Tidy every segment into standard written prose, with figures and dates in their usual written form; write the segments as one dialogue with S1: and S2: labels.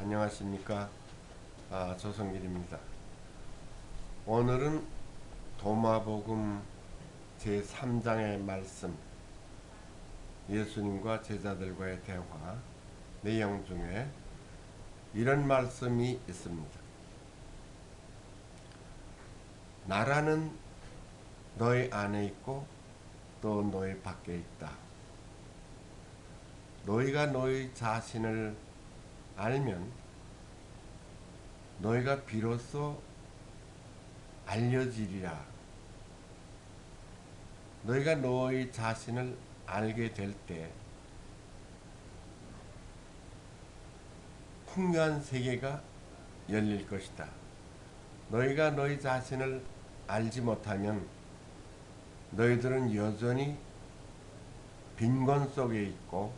S1: 안녕하십니까. 조성길입니다. 오늘은 도마복음 제3장의 말씀, 예수님과 제자들과의 대화 내용 중에 이런 말씀이 있습니다. 나라는 너희 안에 있고 또 너희 밖에 있다. 너희가 너희 자신을 알면 너희가 비로소 알려지리라. 너희가 너희 자신을 알게 될 때 풍요한 세계가 열릴 것이다. 너희가 너희 자신을 알지 못하면 너희들은 여전히 빈곤 속에 있고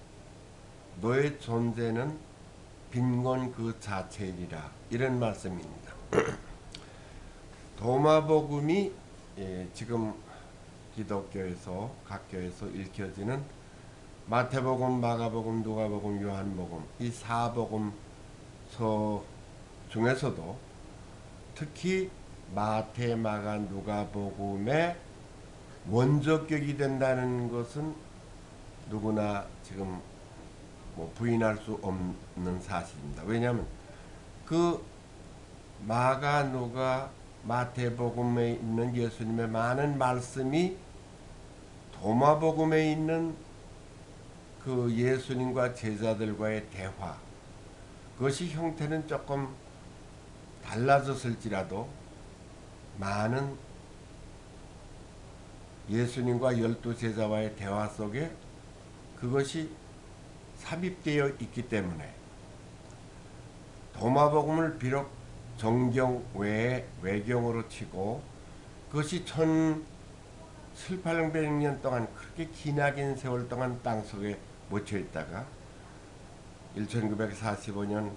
S1: 너의 존재는 빈곤 그 자체이리라. 이런 말씀입니다. 도마복음이 지금 기독교에서 각 교에서 읽혀지는 마태복음, 마가복음, 누가복음, 요한복음 이 사복음서 중에서도 특히 마태, 마가, 누가복음의 원조격이 된다는 것은 누구나 지금 부인할 수 없는 사실입니다. 왜냐하면 그 마가, 누가, 마태복음에 있는 예수님의 많은 말씀이 도마복음에 있는 그 예수님과 제자들과의 대화, 그것이 형태는 조금 달라졌을지라도 많은 예수님과 12제자와의 대화 속에 그것이 삽입되어 있기 때문에 도마복음을 비록 정경 외에 외경으로 치고 그것이 1700년 동안 그렇게 기나긴 세월 동안 땅속에 묻혀 있다가 1945년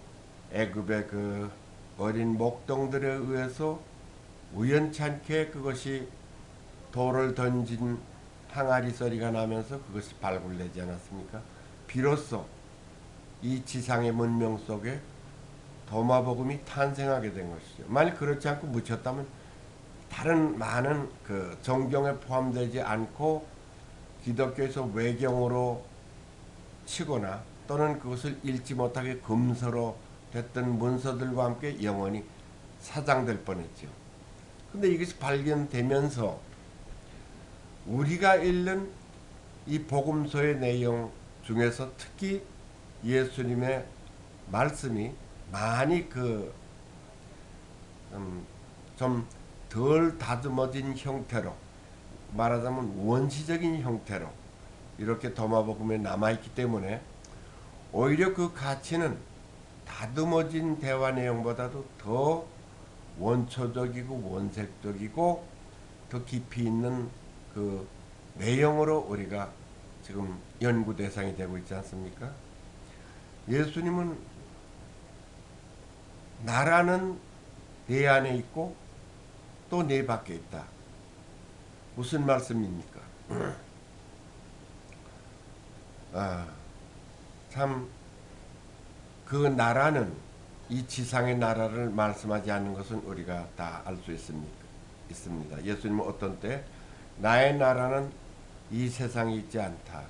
S1: 애굽의 그 어린 목동들에 의해서 우연찮게 그것이 돌을 던진 항아리 소리가 나면서 그것이 발굴되지 않았습니까? 비로소 이 지상의 문명 속에 도마복음이 탄생하게 된 것이죠. 만약 그렇지 않고 묻혔다면 다른 많은 그 정경에 포함되지 않고 기독교에서 외경으로 치거나 또는 그것을 읽지 못하게 금서로 됐던 문서들과 함께 영원히 사장될 뻔했죠. 근데 이것이 발견되면서 우리가 읽는 이 복음서의 내용 중에서 특히 예수님의 말씀이 많이 좀 덜 다듬어진 형태로, 말하자면 원시적인 형태로 이렇게 도마복음에 남아있기 때문에 오히려 그 가치는 다듬어진 대화 내용보다도 더 원초적이고 원색적이고 더 깊이 있는 그 내용으로 우리가 지금 연구 대상이 되고 있지 않습니까? 예수님은 나라는 내 안에 있고 또 내 밖에 있다. 무슨 말씀입니까? 참 그 나라는 이 지상의 나라를 말씀하지 않는 것은 우리가 다 알 수 있습니다. 예수님은 어떤 때 나의 나라는 이 세상에 있지 않다.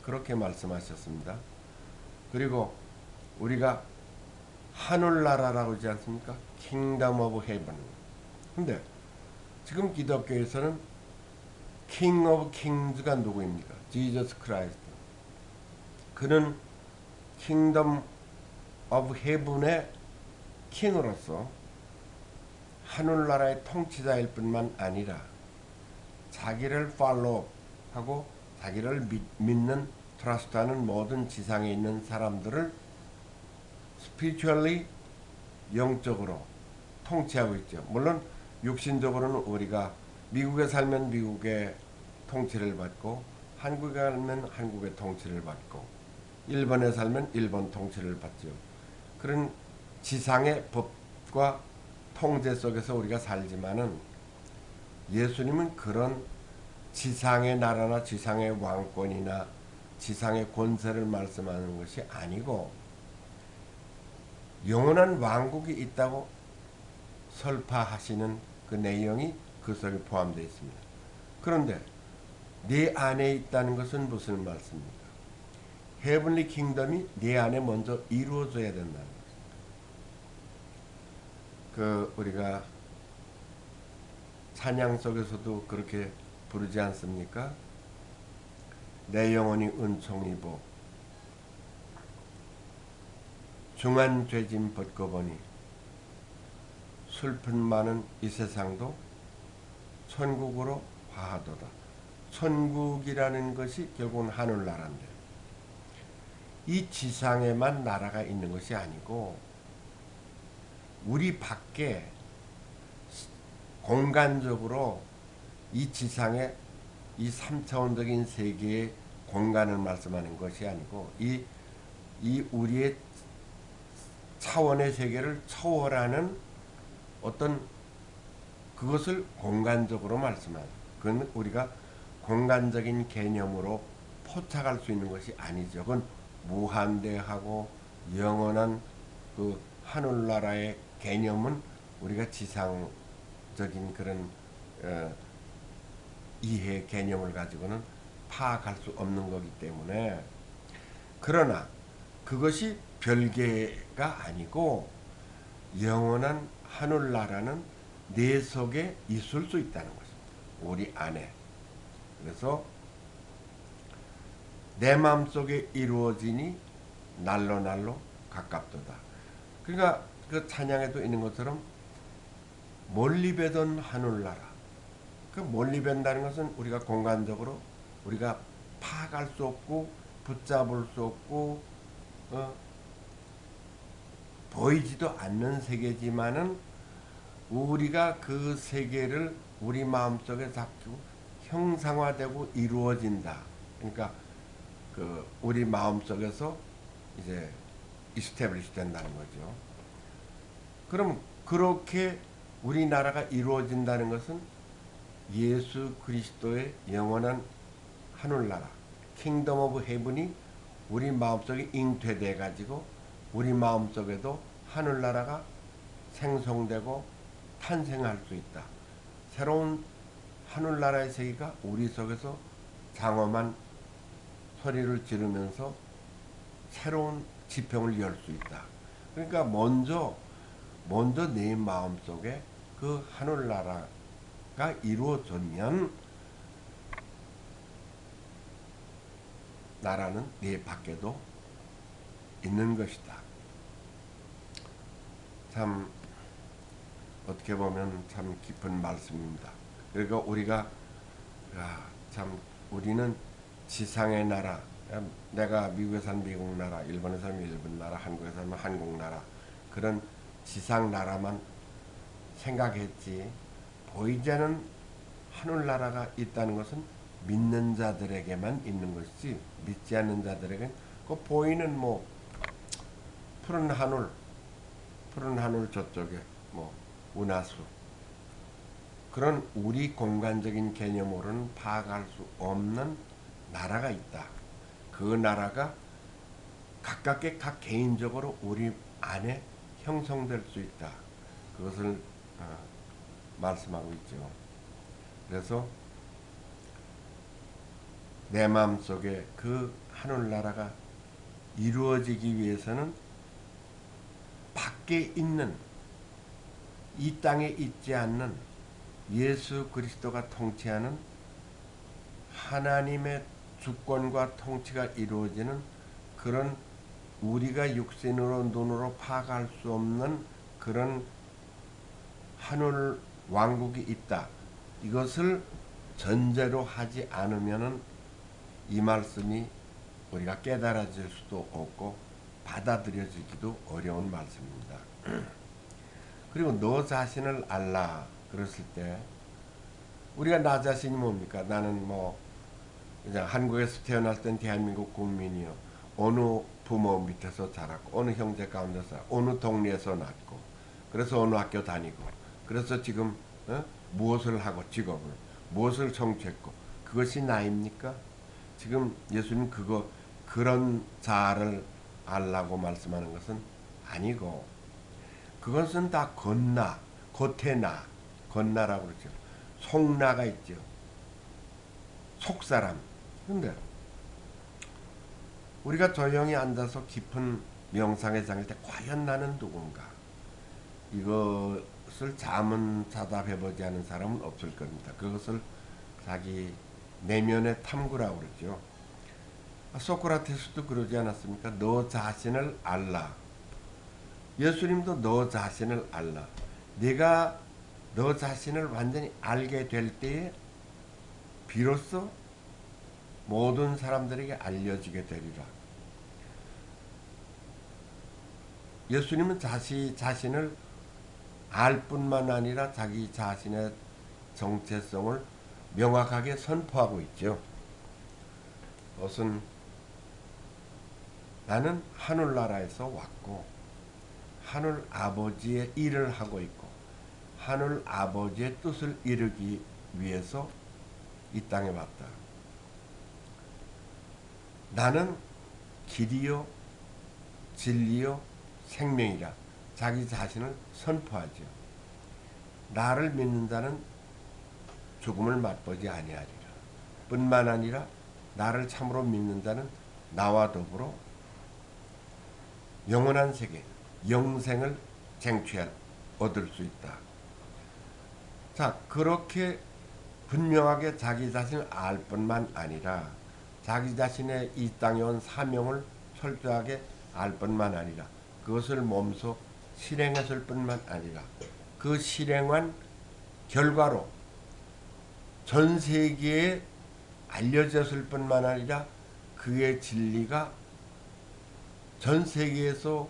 S1: 그렇게 말씀하셨습니다. 그리고 우리가 하늘나라라고 하지 않습니까? Kingdom of Heaven. 근데 지금 기독교에서는 King of Kings가 누구입니까? Jesus Christ. 그는 Kingdom of Heaven의 킹으로서 하늘나라의 통치자일 뿐만 아니라 자기를 팔로우하고 자기를 믿는 트러스트하는 모든 지상에 있는 사람들을 spiritually 영적으로 통치하고 있죠. 물론 육신적으로는 우리가 미국에 살면 미국의 통치를 받고 한국에 살면 한국의 통치를 받고 일본에 살면 일본 통치를 받죠. 그런 지상의 법과 통제 속에서 우리가 살지만은 예수님은 그런 지상의 나라나 지상의 왕권이나 지상의 권세를 말씀하는 것이 아니고 영원한 왕국이 있다고 설파하시는 그 내용이 그 속에 포함되어 있습니다. 그런데 내 안에 있다는 것은 무슨 말씀입니까? 헤븐리 킹덤이 내 안에 먼저 이루어져야 된다는 것입니다. 그 우리가 찬양 속에서도 그렇게 부르지 않습니까? 내 영혼이 은총이보 중한 죄짐 벗고보니 슬픈 많은 이 세상도 천국으로 화하도다. 천국이라는 것이 결국은 하늘나라인데 이 지상에만 나라가 있는 것이 아니고 우리 밖에 공간적으로 이 지상에 이 3차원적인 세계의 공간을 말씀하는 것이 아니고 이 우리의 차원의 세계를 초월하는 어떤 그것을 공간적으로 말씀하는, 그건 우리가 공간적인 개념으로 포착할 수 있는 것이 아니죠. 그건 무한대하고 영원한 그 하늘나라의 개념은 우리가 지상적인 그런 이해 개념을 가지고는 파악할 수 없는 거기 때문에, 그러나 그것이 별개가 아니고 영원한 하늘나라는 내 속에 있을 수 있다는 것입니다. 우리 안에. 그래서 내 마음속에 이루어지니 날로 날로 가깝도다. 그러니까 그 찬양에도 있는 것처럼 멀리 뵈던 하늘나라. 그 멀리 뵌다는 것은 우리가 공간적으로 우리가 파악할 수 없고 붙잡을 수 없고 보이지도 않는 세계지만은 우리가 그 세계를 우리 마음속에 잡고 형상화되고 이루어진다. 그러니까 그 우리 마음속에서 이제 이스태블리시 된다는 거죠. 그럼 그렇게 우리나라가 이루어진다는 것은 예수 그리스도의 영원한 하늘나라, 킹덤 오브 헤븐이 우리 마음속에 잉태돼 가지고 우리 마음속에도 하늘나라가 생성되고 탄생할 수 있다. 새로운 하늘나라의 세계가 우리 속에서 장엄한 소리를 지르면서 새로운 지평을 열 수 있다. 그러니까 먼저 내 마음속에 그 하늘나라가 이루어지면 나라는 내 밖에도 있는 것이다. 참 어떻게 보면 참 깊은 말씀입니다. 그러니까 우리가 참 우리는 지상의 나라, 내가 미국에 살면 미국 나라, 일본에 살면 일본 나라, 한국에 살면 한국 나라, 그런 지상 나라만 생각했지 보이지 않는 하늘나라가 있다는 것은 믿는 자들에게만 있는 것이지 믿지 않는 자들에게는 그 보이는 뭐 푸른 하늘 저쪽에 뭐 운하수 그런 우리 공간적인 개념으로는 파악할 수 없는 나라가 있다. 그 나라가 각각의 각 개인적으로 우리 안에 형성될 수 있다. 그것을 말씀하고 있죠. 그래서 내 마음속에 그 하늘나라가 이루어지기 위해서는 밖에 있는 이 땅에 있지 않는 예수 그리스도가 통치하는 하나님의 주권과 통치가 이루어지는 그런 우리가 육신으로 눈으로 파악할 수 없는 그런 하늘 왕국이 있다. 이것을 전제로 하지 않으면은 이 말씀이 우리가 깨달아질 수도 없고 받아들여지기도 어려운 말씀입니다. 그리고 너 자신을 알라 그랬을 때 우리가 나 자신이 뭡니까? 나는 뭐 그냥 한국에서 태어났을 땐 대한민국 국민이요. 어느 부모 밑에서 자랐고 어느 형제 가운데서 살았고 어느 동네에서 났고 그래서 어느 학교 다니고 그래서 지금 무엇을 하고 직업을 무엇을 성취했고 그것이 나입니까? 지금 예수님 그런 자를 알라고 말씀하는 것은 아니고 그것은 다 건나, 겉에나, 건나라고 그러죠. 속나가 있죠. 속사람. 근데 우리가 조용히 앉아서 깊은 명상에 잠길 때 과연 나는 누군가? 이것을 자문자답해보지 않은 사람은 없을 겁니다. 그것을 자기 내면의 탐구라고 그러죠. 소크라테스도 그러지 않았습니까? 너 자신을 알라. 예수님도 너 자신을 알라. 네가 너 자신을 완전히 알게 될 때에 비로소 모든 사람들에게 알려지게 되리라. 예수님은 자신을 알 뿐만 아니라 자기 자신의 정체성을 명확하게 선포하고 있죠. 그것은 나는 하늘나라에서 왔고 하늘 아버지의 일을 하고 있고 하늘 아버지의 뜻을 이루기 위해서 이 땅에 왔다. 나는 길이요 진리요 생명이라 자기 자신을 선포하죠. 나를 믿는 자는 죽음을 맛보지 아니하리라. 뿐만 아니라 나를 참으로 믿는 자는 나와 더불어 영원한 세계, 영생을 얻을 수 있다. 자, 그렇게 분명하게 자기 자신을 알 뿐만 아니라 자기 자신의 이 땅에 온 사명을 철저하게 알 뿐만 아니라 그것을 몸소 실행했을 뿐만 아니라 그 실행한 결과로 전 세계에 알려졌을 뿐만 아니라 그의 진리가 전 세계에서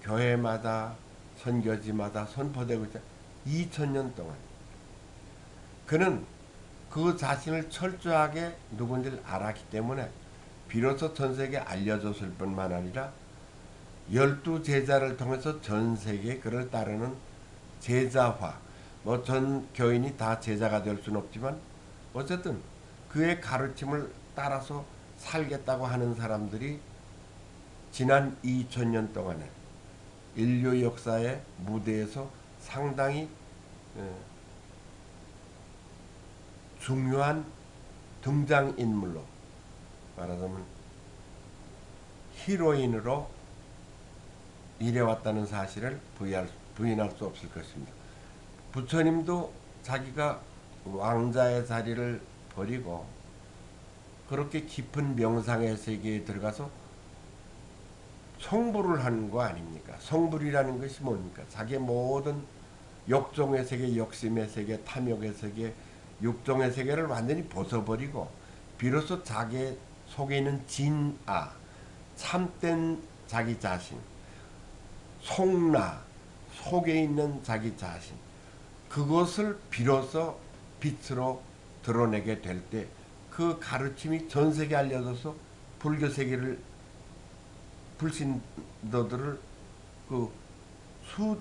S1: 교회마다 선교지마다 선포되고 있다. 2000년 동안 그는 그 자신을 철저하게 누군지를 알았기 때문에 비로소 전 세계에 알려졌을 뿐만 아니라 12제자를 통해서 전 세계에 그를 따르는 제자화, 뭐 전 교인이 다 제자가 될 수는 없지만 어쨌든 그의 가르침을 따라서 살겠다고 하는 사람들이 지난 2000년 동안에 인류 역사의 무대에서 상당히 중요한 등장인물로 말하자면 히로인으로 일해왔다는 사실을 부인할 수 없을 것입니다. 부처님도 자기가 왕자의 자리를 버리고 그렇게 깊은 명상의 세계에 들어가서 성불을 하는 거 아닙니까? 성불이라는 것이 뭡니까? 자기의 모든 욕종의 세계, 욕심의 세계, 탐욕의 세계, 육종의 세계를 완전히 벗어버리고 비로소 자기 속에 있는 진아, 참된 자기 자신, 속나, 속에 있는 자기 자신, 그것을 비로소 빛으로 드러내게 될 때 그 가르침이 전 세계에 알려져서 불교 세계를 불신도들을 그 수억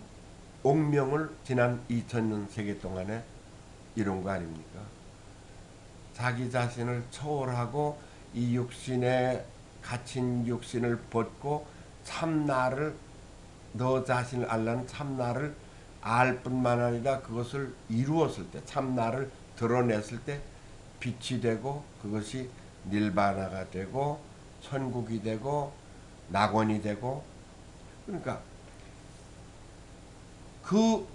S1: 명을 지난 2000년 세계 동안에 이룬 거 아닙니까? 자기 자신을 초월하고 이 육신에 갇힌 육신을 벗고 참나를 너 자신을 알라는 참나를 알 뿐만 아니라 그것을 이루었을 때 참나를 드러냈을 때 빛이 되고 그것이 닐바나가 되고 천국이 되고 낙원이 되고 그러니까 그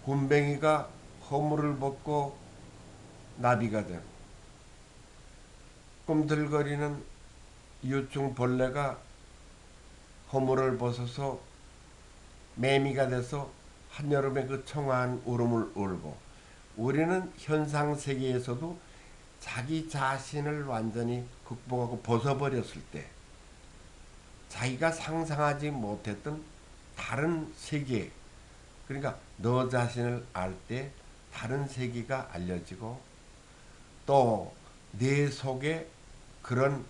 S1: 굼벵이가 허물을 벗고 나비가 된 꿈틀거리는 유충벌레가 허물을 벗어서 매미가 돼서 한여름에 그 청아한 울음을 울고 우리는 현상세계에서도 자기 자신을 완전히 극복하고 벗어버렸을 때 자기가 상상하지 못했던 다른 세계 그러니까 너 자신을 알 때 다른 세계가 알려지고 또 내 속에 그런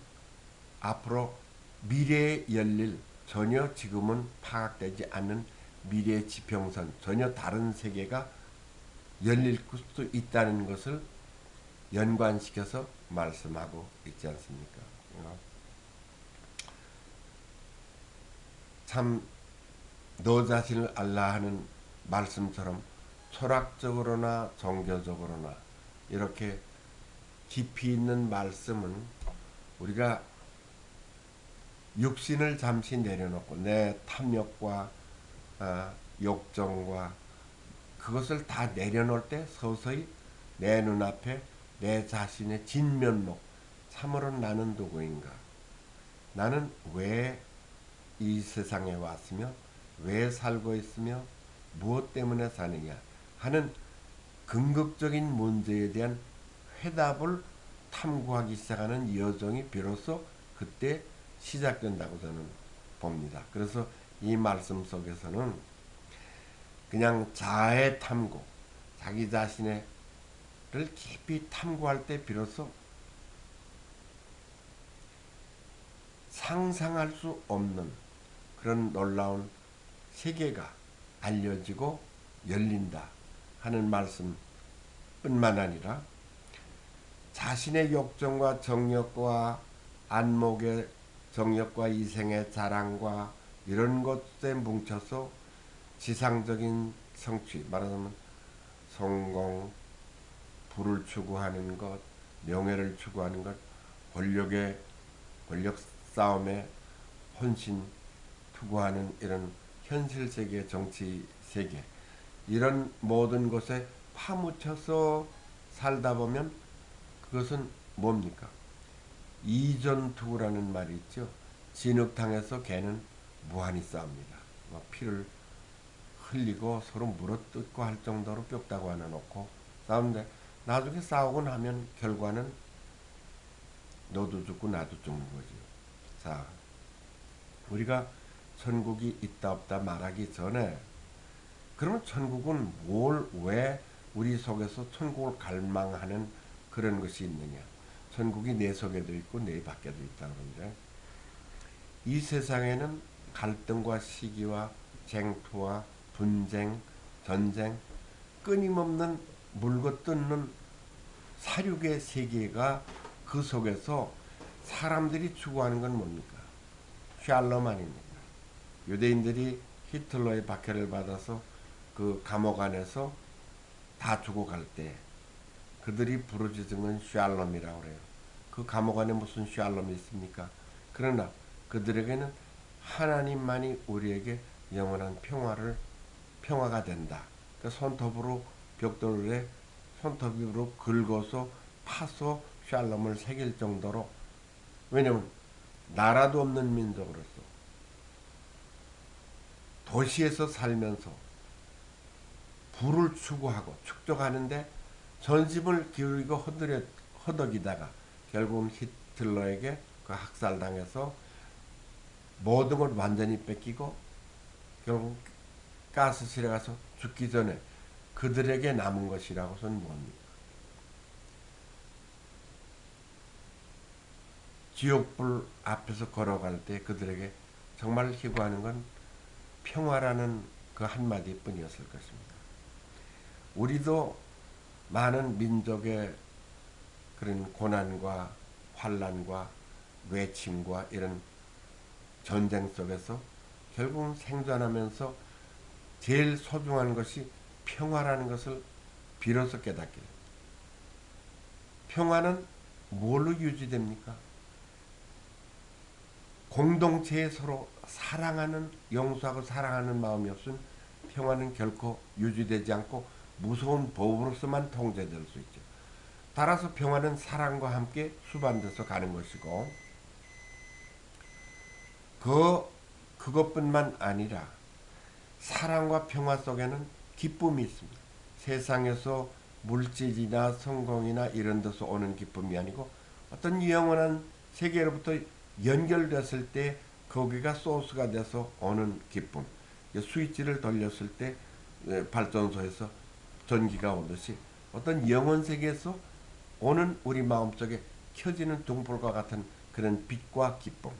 S1: 앞으로 미래에 열릴 전혀 지금은 파악되지 않는 미래의 지평선 전혀 다른 세계가 열릴 수도 있다는 것을 연관시켜서 말씀하고 있지 않습니까? 참 너 자신을 알라 하는 말씀처럼 철학적으로나 종교적으로나 이렇게 깊이 있는 말씀은 우리가 육신을 잠시 내려놓고 내 탐욕과 욕정과 그것을 다 내려놓을 때 서서히 내 눈앞에 내 자신의 진면목, 참으로 나는 누구인가, 나는 왜 이 세상에 왔으며 왜 살고 있으며 무엇 때문에 사느냐 하는 근극적인 문제에 대한 해답을 탐구하기 시작하는 여정이 비로소 그때 시작된다고 저는 봅니다. 그래서 이 말씀 속에서는 그냥 자해 탐구, 자기 자신을 깊이 탐구할 때 비로소 상상할 수 없는 그런 놀라운 세계가 알려지고 열린다 하는 말씀뿐만 아니라 자신의 욕정과 정욕과 안목의 정욕과 이생의 자랑과 이런 것에 뭉쳐서 지상적인 성취, 말하자면 성공, 부를 추구하는 것, 명예를 추구하는 것, 권력 싸움에 헌신 투구하는 이런 현실 세계, 정치 세계, 이런 모든 것에 파묻혀서 살다 보면 그것은 뭡니까? 이전투구라는 말이 있죠. 진흙탕에서 개는 무한히 싸웁니다. 피를 흘리고 서로 물어뜯고 할 정도로 뼈다구 하나 놓고 싸우는데 나중에 싸우고 나면 결과는 너도 죽고 나도 죽는 거죠. 자, 우리가 천국이 있다 없다 말하기 전에 그러면 천국은 왜 우리 속에서 천국을 갈망하는 그런 것이 있느냐. 천국이 내 속에도 있고 내 밖에도 있다 그러는데 이 세상에는 갈등과 시기와 쟁투와 분쟁, 전쟁, 끊임없는 물고 뜯는 사륙의 세계가 그 속에서 사람들이 추구하는 건 뭡니까? 샬롬 아닙니까? 유대인들이 히틀러의 박해를 받아서 그 감옥 안에서 다 죽어갈 때 그들이 부르짖은 건 샬롬이라고 그래요. 그 감옥 안에 무슨 샬롬이 있습니까? 그러나 그들에게는 하나님만이 우리에게 영원한 평화가 된다. 그 손톱으로 벽돌에 손톱으로 긁어서 파서 샬롬을 새길 정도로, 왜냐면 나라도 없는 민족으로서 도시에서 살면서 부를 추구하고 축적하는데 전심을 기울이고 허덕이다가 결국은 히틀러에게 그 학살당해서 모든 걸 완전히 뺏기고 결국 가스실에 가서 죽기 전에 그들에게 남은 것이라고서는 뭡니까? 지옥불 앞에서 걸어갈 때 그들에게 정말 희구하는 건 평화라는 그 한마디 뿐이었을 것입니다. 우리도 많은 민족의 그런 고난과 환난과 외침과 이런 전쟁 속에서 결국은 생존하면서 제일 소중한 것이 평화라는 것을 비로소 깨닫게 됩니다. 평화는 뭘로 유지됩니까? 공동체에 서로 사랑하는, 용서하고 사랑하는 마음이 없으면 평화는 결코 유지되지 않고 무서운 법으로서만 통제될 수 있죠. 따라서 평화는 사랑과 함께 수반돼서 가는 것이고, 그것뿐만 아니라 사랑과 평화 속에는 기쁨이 있습니다. 세상에서 물질이나 성공이나 이런 데서 오는 기쁨이 아니고 어떤 영원한 세계로부터 연결됐을 때 거기가 소스가 돼서 오는 기쁨. 스위치를 돌렸을 때 발전소에서 전기가 오듯이 어떤 영원 세계에서 오는 우리 마음속에 켜지는 등불과 같은 그런 빛과 기쁨.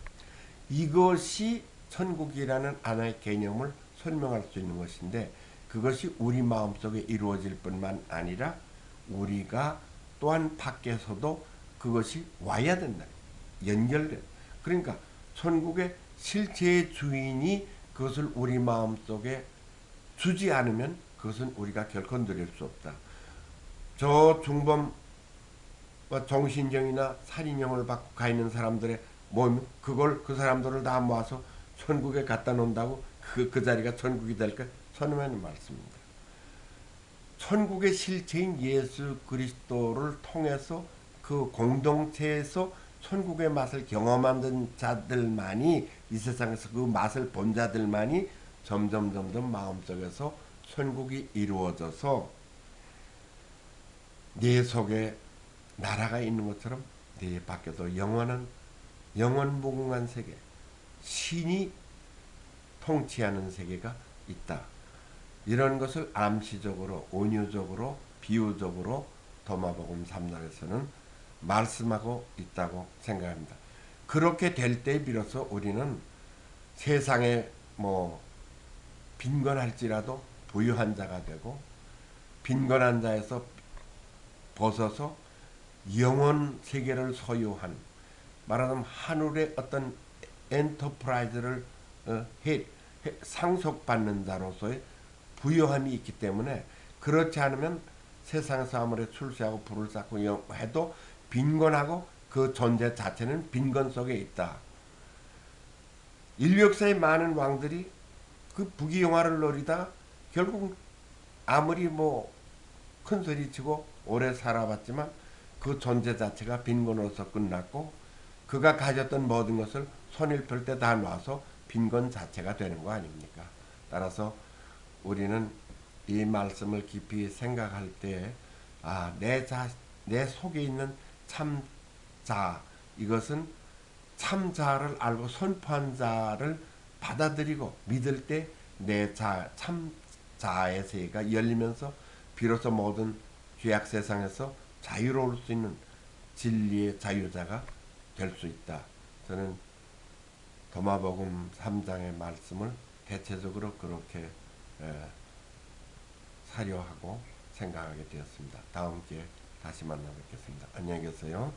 S1: 이것이 천국이라는 하나의 개념을 설명할 수 있는 것인데, 그것이 우리 마음속에 이루어질 뿐만 아니라 우리가 또한 밖에서도 그것이 와야 된다. 연결돼. 그러니까 천국의 실체의 주인이 그것을 우리 마음속에 주지 않으면 그것은 우리가 결코 누릴 수 없다. 저 중범 정신병이나 살인형을 받고 가 있는 사람들의 몸, 그걸 그 사람들을 다 모아서 천국에 갖다 놓는다고 그 자리가 천국이 될까? 선언하는 말씀입니다. 천국의 실체인 예수 그리스도를 통해서 그 공동체에서 천국의 맛을 경험하는 자들만이, 이 세상에서 그 맛을 본 자들만이 점점 마음속에서 천국이 이루어져서 네 속에 나라가 있는 것처럼 네 밖에도 영원무궁한 세계, 신이 통치하는 세계가 있다. 이런 것을 암시적으로, 온유적으로, 비유적으로 도마복음 3장에서는 말씀하고 있다고 생각합니다. 그렇게 될 때 비로소 우리는 세상에 빈곤할지라도 부유한 자가 되고, 빈곤한 자에서 벗어서 영원 세계를 소유한, 말하자면 하늘의 어떤 엔터프라이즈를 상속받는 자로서의 부유함이 있기 때문에, 그렇지 않으면 세상에서 아무리 출세하고 부를 쌓고 해도 빈곤하고 그 존재 자체는 빈곤 속에 있다. 인류 역사의 많은 왕들이 그 부귀영화를 노리다 결국 아무리 큰 소리치고 오래 살아봤지만 그 존재 자체가 빈곤으로서 끝났고, 그가 가졌던 모든 것을 손을 펼 때 다 놔서 빈곤 자체가 되는 거 아닙니까? 따라서 우리는 이 말씀을 깊이 생각할 때, 내 속에 있는 참 자, 이것은 참 자를 알고 선포한 자를 받아들이고 믿을 때 내 참 자의 세계가 열리면서 비로소 모든 죄악 세상에서 자유로울 수 있는 진리의 자유자가 될 수 있다. 저는 도마복음 3장의 말씀을 대체적으로 그렇게 사료하고 생각하게 되었습니다. 다음 기회에 다시 만나 뵙겠습니다. 안녕히 계세요.